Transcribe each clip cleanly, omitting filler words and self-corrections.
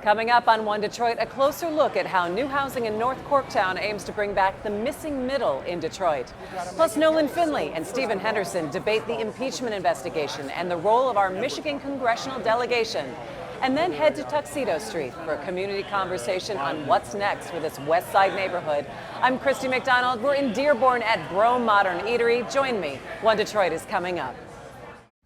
Coming up on One Detroit, a closer look at how new housing in North Corktown aims to bring back the missing middle in Detroit. Plus, Nolan and Stephen Henderson debate the impeachment investigation and the role of our Michigan Congressional delegation. And then head to Tuxedo Street for a community conversation on what's next for this West Side neighborhood. I'm Christy McDonald. We're in Dearborn at Brome Modern Eatery. Join me. One Detroit is coming up.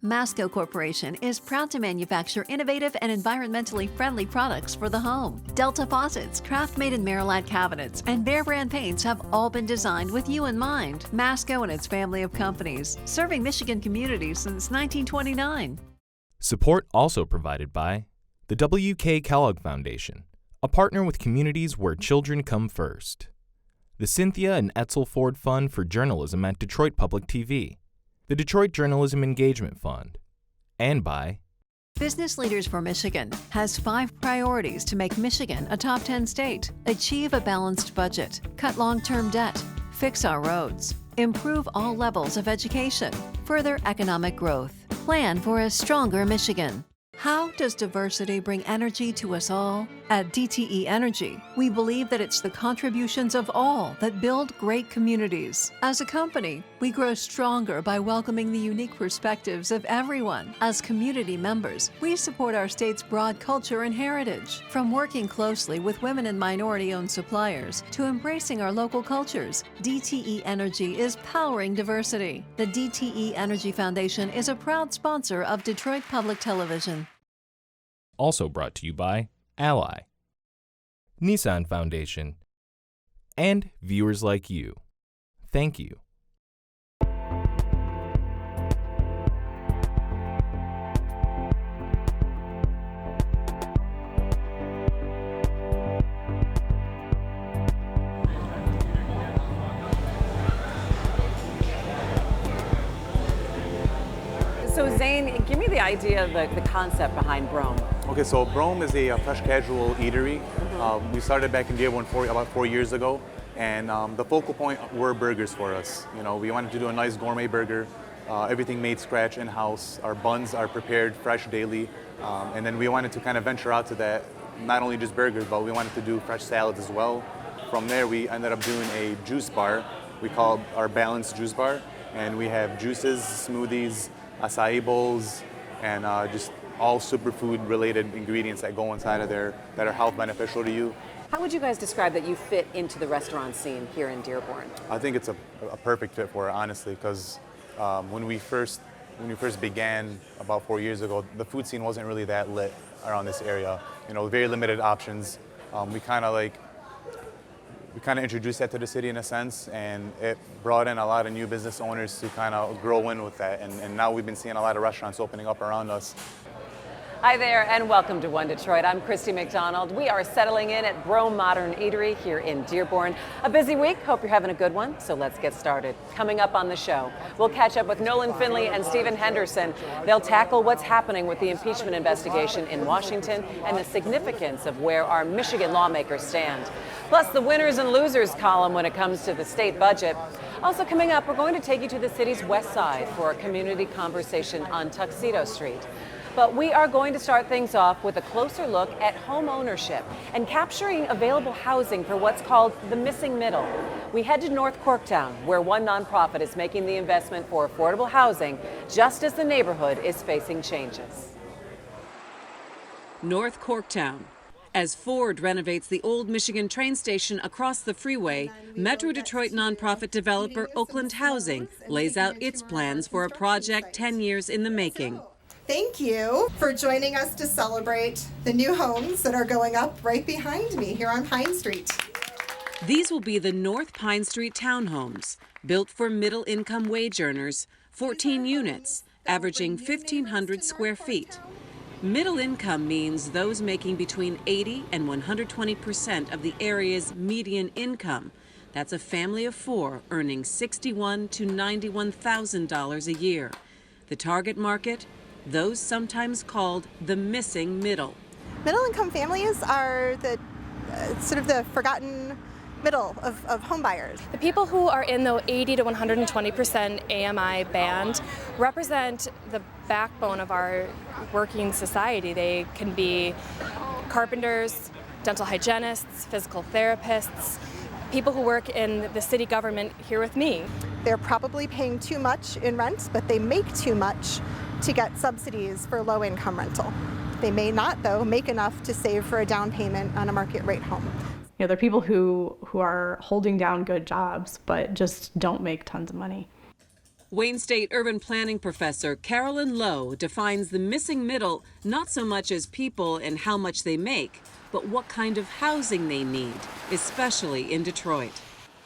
Masco Corporation is proud to manufacture innovative and environmentally friendly products for the home. Delta faucets, craft-made in Merillat cabinets, and Behr brand paints have all been designed with you in mind. Masco and its family of companies, serving Michigan communities since 1929. Support also provided by the W.K. Kellogg Foundation, a partner with communities where children come first. The Cynthia and Etzel Ford Fund for Journalism at Detroit Public TV. The Detroit Journalism Engagement Fund, and by Business Leaders for Michigan has 5 priorities to make Michigan a top 10 state. Achieve a balanced budget, cut long-term debt, fix our roads, improve all levels of education, further economic growth, plan for a stronger Michigan. How does diversity bring energy to us all? At DTE Energy, we believe that it's the contributions of all that build great communities. As a company, we grow stronger by welcoming the unique perspectives of everyone. As community members, we support our state's broad culture and heritage. From working closely with women and minority-owned suppliers to embracing our local cultures, DTE Energy is powering diversity. The DTE Energy Foundation is a proud sponsor of Detroit Public Television. Also brought to you by Ally, Nissan Foundation, and viewers like you. Thank you. So Zane, give me the idea of the concept behind Brome. Okay, so Brome is a fresh casual eatery. We started back in Dearborn about 4 years ago, and the focal point were burgers for us. You know, we wanted to do a nice gourmet burger, everything made scratch in-house. Our buns are prepared fresh daily, and then we wanted to kind of venture out to that, not only just burgers, but we wanted to do fresh salads as well. From there, we ended up doing a juice bar. We call it our balanced juice bar, and we have juices, smoothies, acai bowls, and just all superfood related ingredients that go inside of there that are health beneficial to you. How would you guys describe that you fit into the restaurant scene here in Dearborn? I think it's a perfect fit for it, honestly, because when we first began about 4 years ago, the food scene wasn't really that lit around this area. You know, very limited options. We kind of introduced that to the city in a sense, and it brought in a lot of new business owners to kind of grow in with that. And now we've been seeing a lot of restaurants opening up around us. Hi there, and welcome to One Detroit. I'm Christy McDonald. We are settling in at Brome Modern Eatery here in Dearborn. A busy week. Hope you're having a good one. So let's get started. Coming up on the show, we'll catch up with Nolan and Stephen Henderson. They'll tackle what's happening with the impeachment investigation in Washington and the significance of where our Michigan lawmakers stand. Plus, the winners and losers column when it comes to the state budget. Also coming up, we're going to take you to the city's west side for a community conversation on Tuxedo Street. But we are going to start things off with a closer look at home ownership and capturing available housing for what's called the missing middle. We head to North Corktown, where one nonprofit is making the investment for affordable housing just as the neighborhood is facing changes. North Corktown. As Ford renovates the old Michigan train station across the freeway, Metro Detroit nonprofit developer Oakland Housing lays out its plans for a project 10 years in the making. Thank you for joining us to celebrate the new homes that are going up right behind me here on Pine Street. These will be the North Pine Street townhomes, built for middle-income wage earners, 14 units, averaging 1,500 square feet. Middle income means those making between 80 and 120% of the area's median income. That's a family of 4 earning $61,000 to $91,000 a year. The target market? Those sometimes called the missing middle. Middle-income families are the sort of the forgotten middle of home buyers. The people who are in the 80 to 120% AMI band represent the backbone of our working society. They can be carpenters, dental hygienists, physical therapists, people who work in the city government here with me. They're probably paying too much in rent, but they make too much to get subsidies for low-income rental. They may not, though, make enough to save for a down payment on a market rate home. You know, there are people who are holding down good jobs, but just don't make tons of money. Wayne State urban planning professor Carolyn Lowe defines the missing middle not so much as people and how much they make, but what kind of housing they need, especially in Detroit.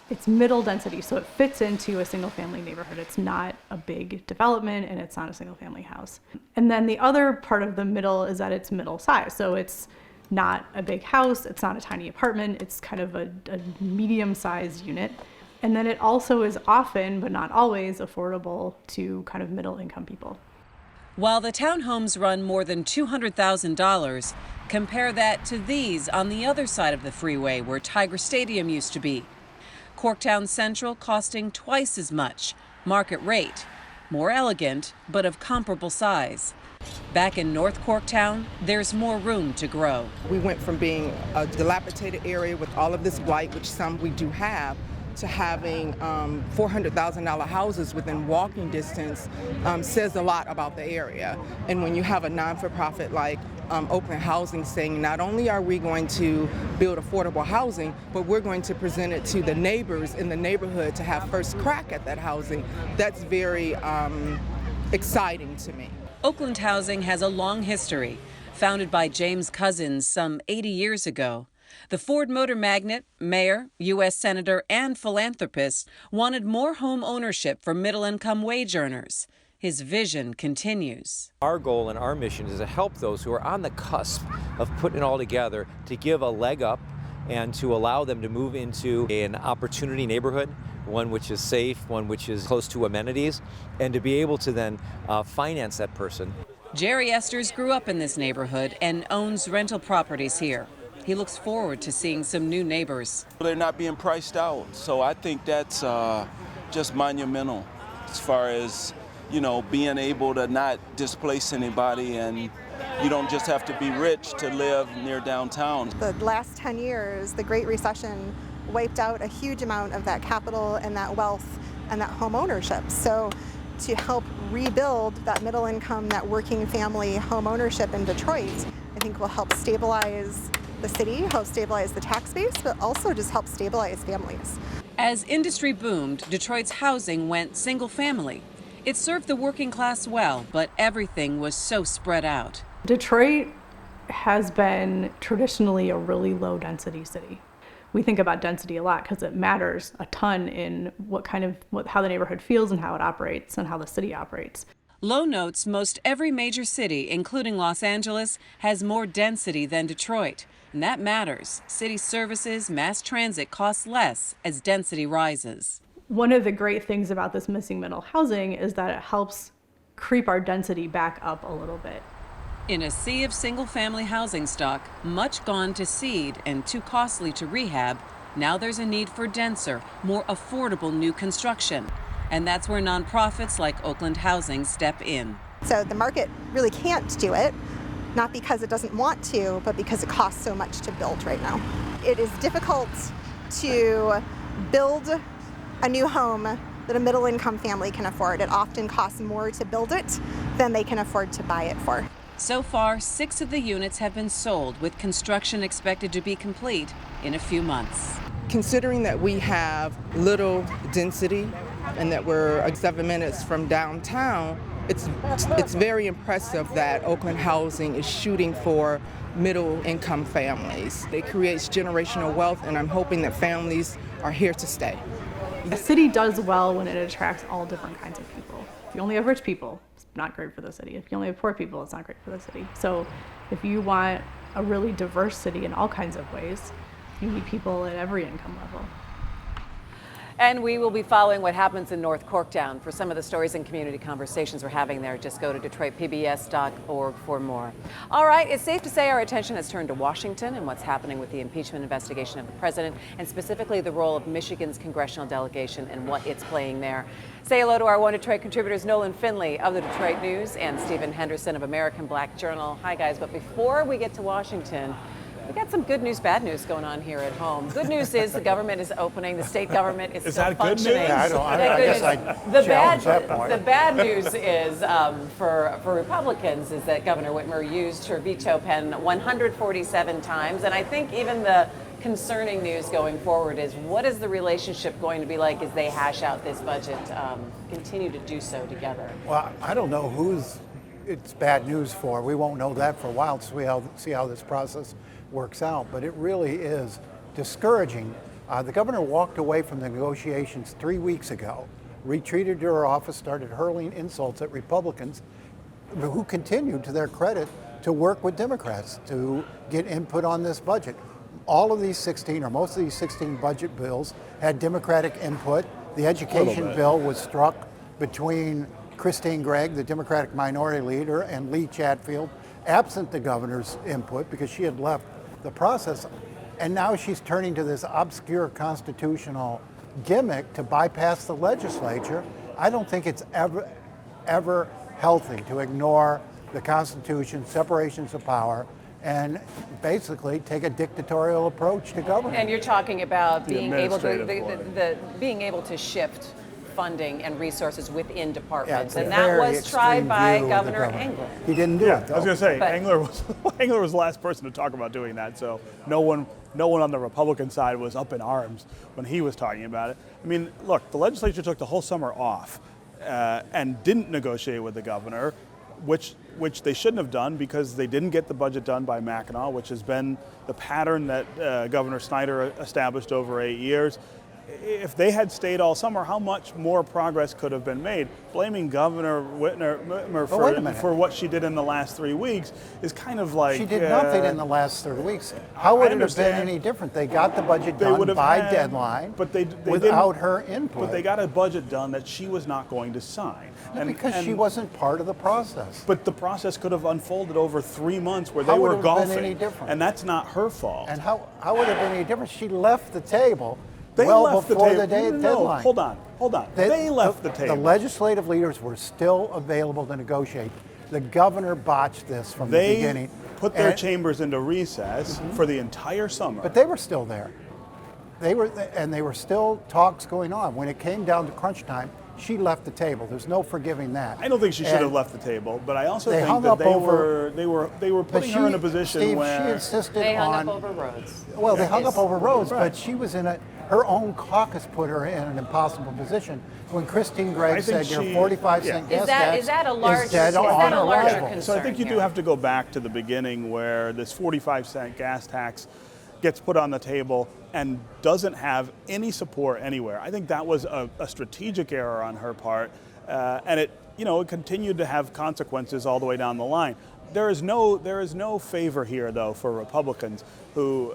It's middle density, so it fits into a single family neighborhood. It's not a big development and it's not a single family house. And then the other part of the middle is that it's middle size. So it's not a big house, it's not a tiny apartment, it's kind of a medium-sized unit. And then it also is often, but not always, affordable to kind of middle income people. While the townhomes run more than $200,000, compare that to these on the other side of the freeway where Tiger Stadium used to be. Corktown Central costing twice as much, market rate, more elegant, but of comparable size. Back in North Corktown, there's more room to grow. We went from being a dilapidated area with all of this blight, which some we do have, to having $400,000 houses within walking distance says a lot about the area. And when you have a non-for-profit like Oakland Housing saying not only are we going to build affordable housing, but we're going to present it to the neighbors in the neighborhood to have first crack at that housing, that's very exciting to me. Oakland Housing has a long history, founded by James Cousins some 80 years ago. The Ford motor magnate, mayor, U.S. senator, and philanthropist wanted more home ownership for middle-income wage earners. His vision continues. Our goal and our mission is to help those who are on the cusp of putting it all together, to give a leg up and to allow them to move into an opportunity neighborhood, one which is safe, one which is close to amenities, and to be able to then finance that person. Jerry Esters grew up in this neighborhood and owns rental properties here. He looks forward to seeing some new neighbors. They're not being priced out, so I think that's just monumental as far as, you know, being able to not displace anybody, and you don't just have to be rich to live near downtown. The last 10 years, the Great Recession wiped out a huge amount of that capital and that wealth and that home ownership. So to help rebuild that middle income, that working family home ownership in Detroit, I think will help stabilize the city, help stabilize the tax base, but also just help stabilize families. As industry boomed, Detroit's housing went single family. It served the working class well, but everything was so spread out. Detroit has been traditionally a really low density city. We think about density a lot because it matters a ton in how the neighborhood feels and how it operates and how the city operates. Lowe notes most every major city, including Los Angeles, has more density than Detroit. And that matters. City services, mass transit costs less as density rises. One of the great things about this missing middle housing is that it helps creep our density back up a little bit. In a sea of single-family housing stock, much gone to seed and too costly to rehab, now there's a need for denser, more affordable new construction. And that's where nonprofits like Oakland Housing step in. So the market really can't do it, not because it doesn't want to, but because it costs so much to build right now. It is difficult to build a new home that a middle-income family can afford. It often costs more to build it than they can afford to buy it for. So far, 6 of the units have been sold, with construction expected to be complete in a few months. Considering that we have little density and that we're 7 minutes from downtown, it's very impressive that Oakland Housing is shooting for middle-income families. It creates generational wealth, and I'm hoping that families are here to stay. The city does well when it attracts all different kinds of people. If you only have rich people, it's not great for the city. If you only have poor people, it's not great for the city. So if you want a really diverse city in all kinds of ways, you need people at every income level. And we will be following what happens in North Corktown. For some of the stories and community conversations we're having there, just go to DetroitPBS.org for more. All right, it's safe to say our attention has turned to Washington and what's happening with the impeachment investigation of the president, and specifically the role of Michigan's congressional delegation and what it's playing there. Say hello to our One Detroit contributors, Nolan Finley of the Detroit News and Stephen Henderson of American Black Journal. Hi, guys. But before we get to Washington, We got some good news, bad news going on here at home. Good news is the government is opening. The state government is still that good news? functioning. Yeah, I guess I challenge that point. The bad news is for Republicans is that Governor Whitmer used her veto pen 147 times, and I think even the concerning news going forward is what is the relationship going to be like as they hash out this budget, continue to do so together? Well, I don't know who's it's bad news for. We won't know that for a while to see how this process works out, but it really is discouraging. The governor walked away from the negotiations 3 weeks ago, retreated to her office, started hurling insults at Republicans who continued, to their credit, to work with Democrats to get input on this budget. All of these 16, or most of these 16 budget bills had Democratic input. The education bill was struck between Christine Gregg, the Democratic minority leader, and Lee Chatfield, absent the governor's input because she had left the process. And now she's turning to this obscure constitutional gimmick to bypass the legislature. I don't think it's ever healthy to ignore the Constitution, separations of power, and basically take a dictatorial approach to government. And you're talking about being able to being able to shift funding and resources within departments, and that was tried by Governor Engler. He didn't do it, though. I was going to say, Engler was the last person to talk about doing that, so no one on the Republican side was up in arms when he was talking about it. I mean, look, the legislature took the whole summer off and didn't negotiate with the governor, which they shouldn't have done because they didn't get the budget done by Mackinac, which has been the pattern that Governor Snyder established over 8 years. If they had stayed all summer, how much more progress could have been made? Blaming Governor Whitmer for what she did in the last 3 weeks is kind of like... She did nothing in the last 3 weeks. How would it have been any different? They got the budget done by deadline without her input. But they got a budget done that she was not going to sign. Because she wasn't part of the process. But the process could have unfolded over 3 months where they were golfing. How would it have been any different? And that's not her fault. And how would it have been any different? She left the table. They left before the deadline. No, hold on. They left the table. The legislative leaders were still available to negotiate. The governor botched this from the beginning. They put their chambers into recess for the entire summer. But they were still there. They were still talks going on. When it came down to crunch time, she left the table. There's no forgiving that. I don't think she should have left the table, but I also think that they were putting her in a position where she insisted they hung up over roads. Well, they hung up over roads, but she was in her own caucus put her in an impossible position when Christine Gregg said your 45-cent gas tax is that a larger concern? So I think you do have to go back to the beginning where this 45-cent gas tax gets put on the table and doesn't have any support anywhere. I think that was a strategic error on her part, and it continued to have consequences all the way down the line. There is no favor here, though, for Republicans who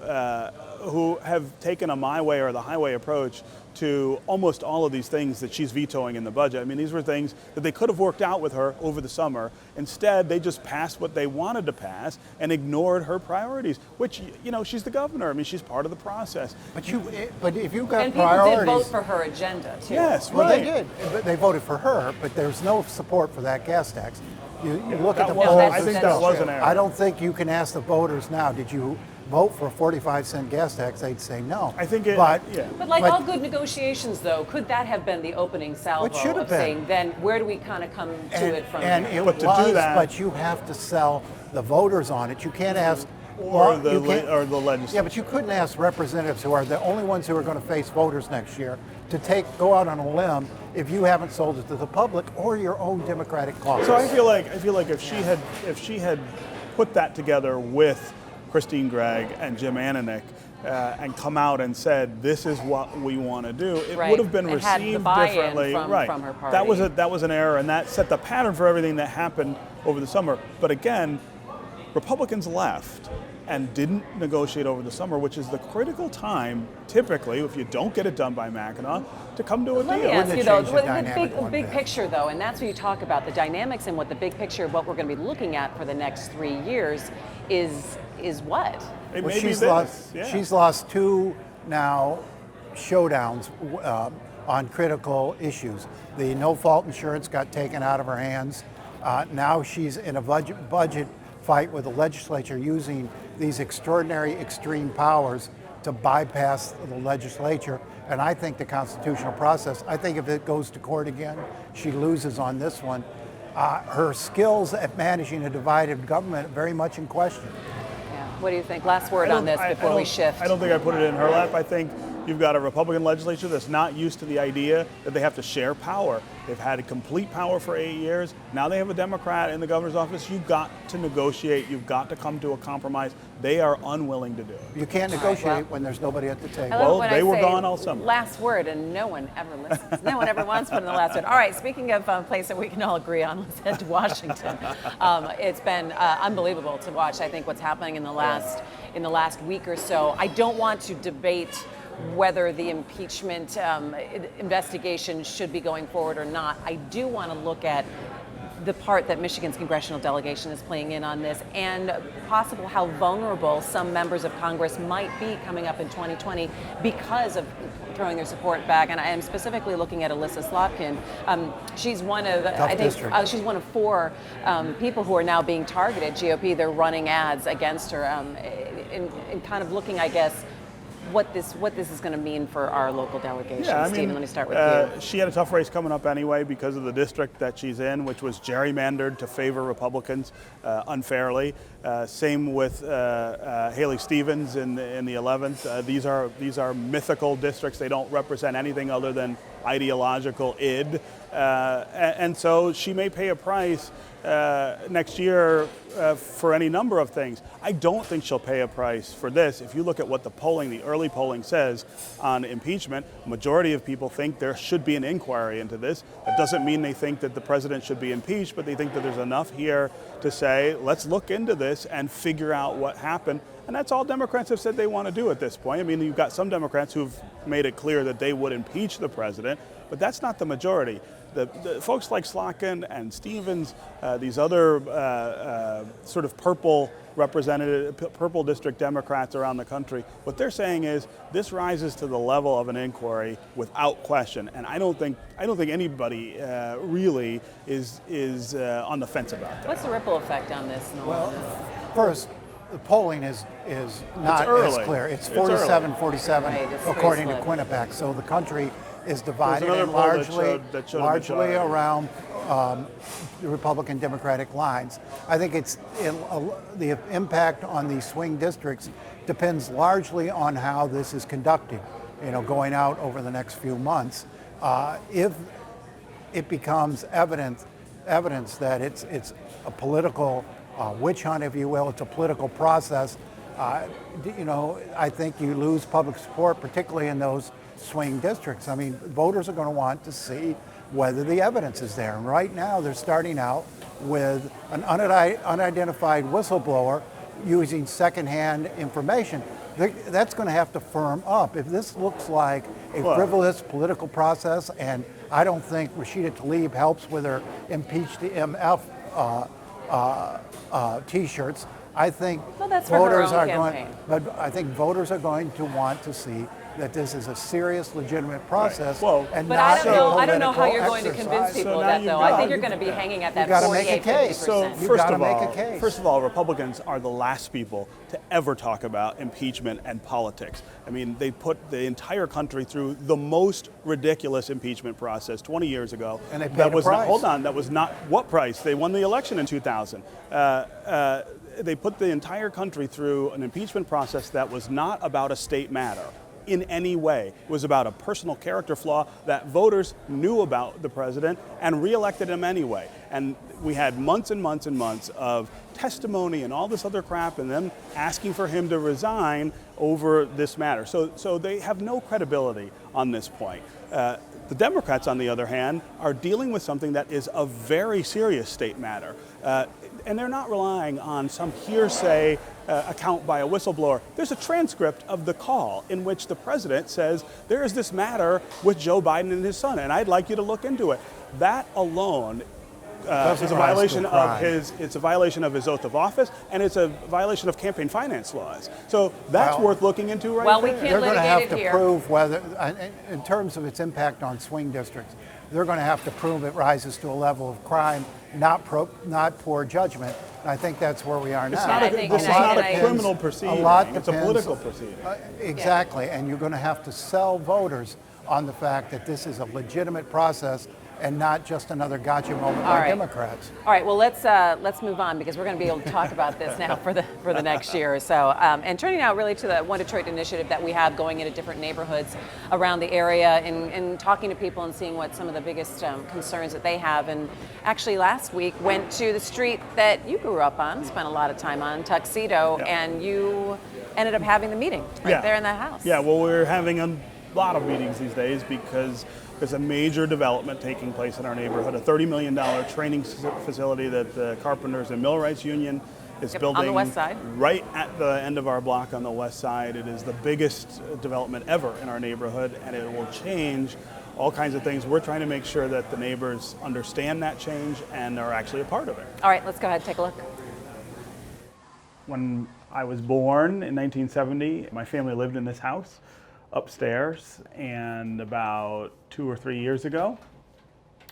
have taken a my way or the highway approach to almost all of these things that she's vetoing in the budget. I mean, these were things that they could have worked out with her over the summer. Instead, they just passed what they wanted to pass and ignored her priorities, which, she's the governor. I mean, she's part of the process. But if you've got and priorities... people did vote for her agenda, too. Yes, well, they did. They voted for her, but there's no support for that gas tax. You look at the polls. I think that was an error. I don't think you can ask the voters now, did you vote for a 45-cent gas tax? They'd say no. I think But like all good negotiations, though, could that have been the opening salvo of saying, then where do we kind of come to it from? And here? it was, but you have to sell the voters on it. You can't ask... Or the legislature. Yeah, but you couldn't ask representatives who are the only ones who are going to face voters next year to go out on a limb if you haven't sold it to the public or your own Democratic caucus. So I feel like if she had put that together with Christine Gregg and Jim Ananich and come out and said, this is what we want to do, it would have been received differently. From her party. That was an error, and that set the pattern for everything that happened over the summer. But again, Republicans left and didn't negotiate over the summer, which is the critical time, typically, if you don't get it done by Mackinac, to come to a deal. Let me ask you, though, the big picture, though, and that's what you talk about, the dynamics and what the big picture of what we're going to be looking at for the next 3 years is what? She's lost two now showdowns on critical issues. The no-fault insurance got taken out of her hands. Now she's in a budget fight with the legislature using these extraordinary extreme powers to bypass the legislature. And I think the constitutional process, I think if it goes to court again, she loses on this one. Her skills at managing a divided government very much in question. Yeah. What do you think? Last word on this before we shift. I don't think I put it in her lap. I think you've got a Republican legislature that's not used to the idea that they have to share power. They've had complete power for 8 years. Now they have a Democrat in the governor's office. You've got to negotiate. You've got to come to a compromise. They are unwilling to do it. You can't negotiate when there's nobody at the table. Well, they were gone all summer. Last word, and no one ever listens. No one ever wants to put in the last word. All right, speaking of a place that we can all agree on, let's head to Washington. It's been unbelievable to watch, I think, what's happening in the last week or so. I don't want to debate whether the impeachment investigation should be going forward or not. I do want to look at the part that Michigan's congressional delegation is playing in on this, and possible how vulnerable some members of Congress might be coming up in 2020 because of throwing their support back. And I am specifically looking at Alyssa Slotkin. She's one of, she's one of 4 people who are now being targeted. GOP, they're running ads against her, in kind of looking, I guess, what this is going to mean for our local delegation. Yeah, Stephen, let me start with you. She had a tough race coming up anyway because of the district that she's in, which was gerrymandered to favor Republicans unfairly. Same with Haley Stevens in the 11th. These are mythical districts. They don't represent anything other than ideological id, and so she may pay a price next year for any number of things. I don't think she'll pay a price for this. If you look at what the early polling says on impeachment, a majority of people think there should be an inquiry into this. That doesn't mean they think that the president should be impeached, but they think that there's enough here to say, let's look into this and figure out what happened. And that's all Democrats have said they want to do at this point. I mean, you've got some Democrats who've made it clear that they would impeach the president, but that's not the majority. The folks like Slotkin and Stevens, these other sort of purple district Democrats around the country, what they're saying is this rises to the level of an inquiry without question. And I don't think anybody really is on the fence about that. What's the ripple effect on this, Nolan? Well, first, the polling is not as clear. It's 47-47 according to Quinnipiac. So the country is divided and largely around the Republican Democratic lines. I think the impact on these swing districts depends largely on how this is conducted, going out over the next few months. If it becomes evidence that it's a political witch hunt, if you will, it's a political process, I think you lose public support, particularly in those swing districts. I mean, voters are going to want to see whether the evidence is there. And right now, they're starting out with an unidentified whistleblower using secondhand information. That's going to have to firm up. If this looks like a frivolous political process, and I don't think Rashida Tlaib helps with her impeach the MF T-shirts, I think voters are going to want to see that this is a serious, legitimate process. Right. But I don't know how you're going to convince people of that, though. I think you're going to be hanging at that 48-50%. So first of all, Republicans are the last people to ever talk about impeachment and politics. I mean, they put the entire country through the most ridiculous impeachment process 20 years ago. And they paid a price. That was not what price? They won the election in 2000. They put the entire country through an impeachment process that was not about a state matter in any way. It was about a personal character flaw that voters knew about the president and reelected him anyway. And we had months and months and months of testimony and all this other crap and them asking for him to resign over this matter. So they have no credibility on this point. The Democrats, on the other hand, are dealing with something that is a very serious state matter. And they're not relying on some hearsay account by a whistleblower. There's a transcript of the call in which the president says, there is this matter with Joe Biden and his son, and I'd like you to look into it. That alone is a violation of his oath of office, and it's a violation of campaign finance laws. So that's worth looking into right there. They're going to have to prove whether, in terms of its impact on swing districts, they're going to have to prove it rises to a level of crime, not poor judgment. And I think that's where we are now. This is not a criminal proceeding. It's a political proceeding. Exactly, and you're going to have to sell voters on the fact that this is a legitimate process and not just another gotcha moment by Democrats. All right, well, let's move on, because we're going to be able to talk about this now for the next year or so. And turning now really to the One Detroit initiative that we have going into different neighborhoods around the area and talking to people and seeing what some of the biggest concerns that they have. And actually last week went to the street that you grew up on, spent a lot of time on, Tuxedo, and you ended up having the meeting there in that house. Yeah, well, we're having a lot of meetings these days because there's a major development taking place in our neighborhood, a $30 million training facility that the Carpenters and Millwrights Union is building on the west side. Right at the end of our block on the west side. It is the biggest development ever in our neighborhood, and it will change all kinds of things. We're trying to make sure that the neighbors understand that change and are actually a part of it. All right, let's go ahead and take a look. When I was born in 1970, my family lived in this house upstairs, and about 2 or 3 years ago,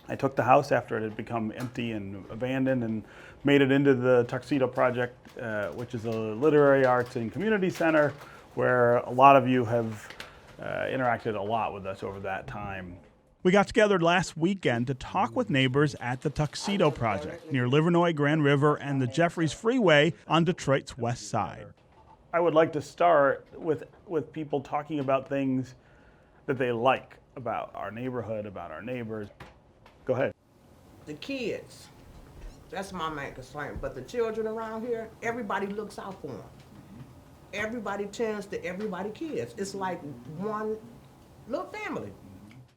I took the house after it had become empty and abandoned and made it into the Tuxedo Project, which is a literary arts and community center where a lot of you have interacted a lot with us over that time. We got together last weekend to talk with neighbors at the Tuxedo Project near Livernois, Grand River, and the Jeffries Freeway on Detroit's west side. I would like to start with people talking about things that they like about our neighborhood, about our neighbors. Go ahead. The kids, that's my main concern. But the children around here, everybody looks out for them. Everybody tends to everybody kids. It's like one little family.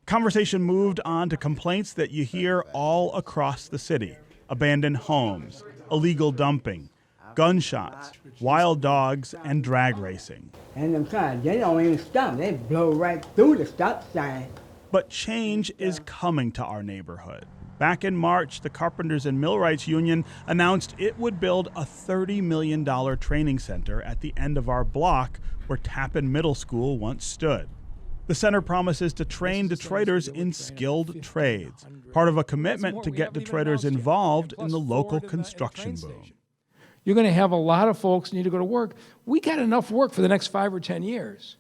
Conversation moved on to complaints that you hear all across the city. Abandoned homes, illegal dumping, gunshots, wild dogs, and drag racing. And them signs, they don't even stop. They blow right through the stop sign. But change is coming to our neighborhood. Back in March, the Carpenters and Millwrights Union announced it would build a $30 million training center at the end of our block where Tappan Middle School once stood. The center promises to train Detroiters in skilled trades, part of a commitment to get Detroiters involved in the local construction boom. You're going to have a lot of folks need to go to work. We got enough work for the next 5 or 10 years.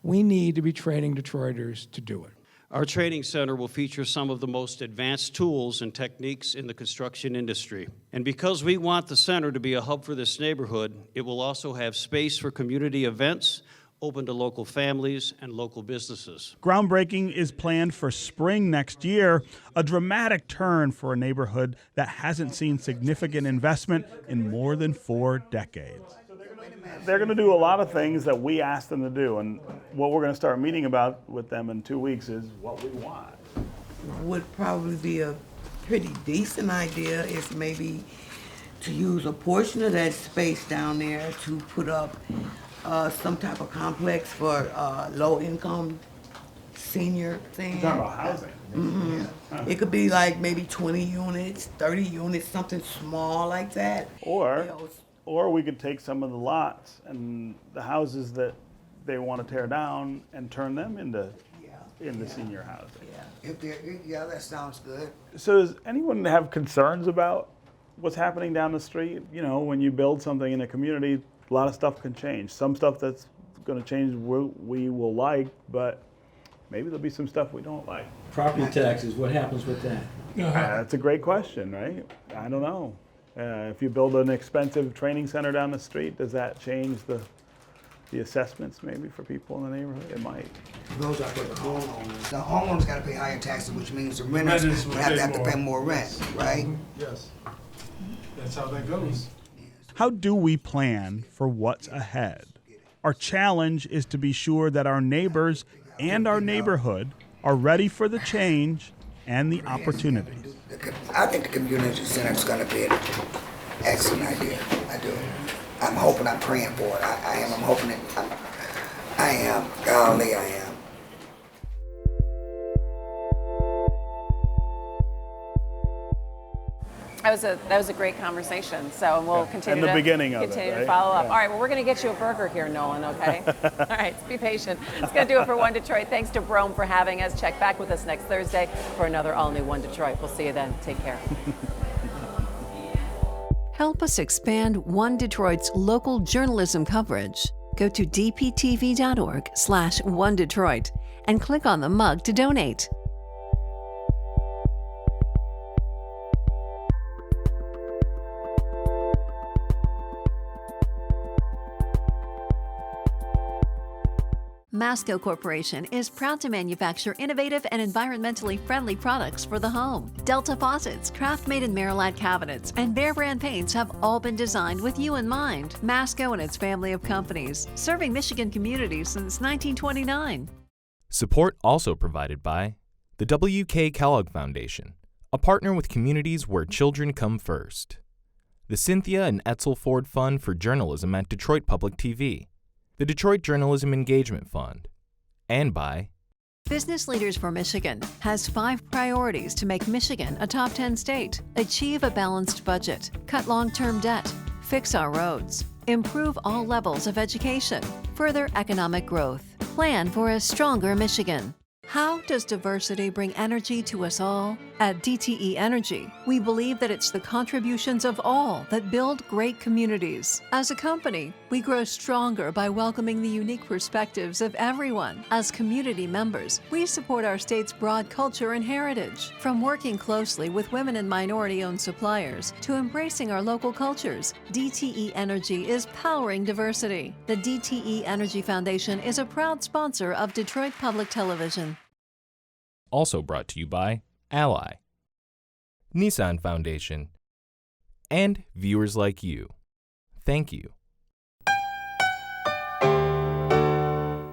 We need to be training Detroiters to do it. Our training center will feature some of the most advanced tools and techniques in the construction industry. And because we want the center to be a hub for this neighborhood, it will also have space for community events, open to local families and local businesses. Groundbreaking is planned for spring next year, a dramatic turn for a neighborhood that hasn't seen significant investment in more than 4 decades. They're going to do a lot of things that we asked them to do, and what we're going to start meeting about with them in 2 weeks is what we want. Would probably be a pretty decent idea is maybe to use a portion of that space down there to put up some type of complex for low-income senior thing. You're talking about housing. Mm-hmm. It could be like maybe 20 units, 30 units, something small like that. Or we could take some of the lots and the houses that they want to tear down and turn them into senior housing. Yeah, that sounds good. So does anyone have concerns about what's happening down the street? You know, when you build something in a community, a lot of stuff can change. Some stuff that's going to change we will like, but maybe there'll be some stuff we don't like. Property taxes, what happens with that? That's a great question, right? I don't know. If you build an expensive training center down the street, does that change the assessments maybe for people in the neighborhood? It might. Those are for the homeowners. The homeowners got to pay higher taxes, which means the renters will have to pay more rent, right? Yes. That's how that goes. How do we plan for what's ahead? Our challenge is to be sure that our neighbors and our neighborhood are ready for the change and the opportunities. I think the community center is going to be an excellent idea. I do. I'm hoping, I'm praying for it. I am. I'm hoping it. I am. Golly, I am. I was a great conversation. So we'll continue And the to beginning of continue it, to right? follow up. Yeah. All right, well, we're going to get you a burger here, Nolan. Okay. All right, be patient. It's going to do it for One Detroit. Thanks to Brome for having us. Check back with us next Thursday for another all-new One Detroit. We'll see you then. Take care. Help us expand One Detroit's local journalism coverage. Go to dptv.org/OneDetroit and click on the mug to donate. Masco Corporation is proud to manufacture innovative and environmentally friendly products for the home. Delta faucets, craft-made in Merillat cabinets, and Behr brand paints have all been designed with you in mind. Masco and its family of companies, serving Michigan communities since 1929. Support also provided by the W.K. Kellogg Foundation, a partner with communities where children come first. The Cynthia and Etzel Ford Fund for Journalism at Detroit Public TV. The Detroit Journalism Engagement Fund, and by Business Leaders for Michigan has 5 priorities to make Michigan a top 10 state. Achieve a balanced budget, cut long-term debt, fix our roads, improve all levels of education, further economic growth, plan for a stronger Michigan. How does diversity bring energy to us all? At DTE Energy, we believe that it's the contributions of all that build great communities. As a company, we grow stronger by welcoming the unique perspectives of everyone. As community members, we support our state's broad culture and heritage. From working closely with women and minority-owned suppliers to embracing our local cultures, DTE Energy is powering diversity. The DTE Energy Foundation is a proud sponsor of Detroit Public Television. also brought to you by Ally, Nissan Foundation, and viewers like you. Thank you.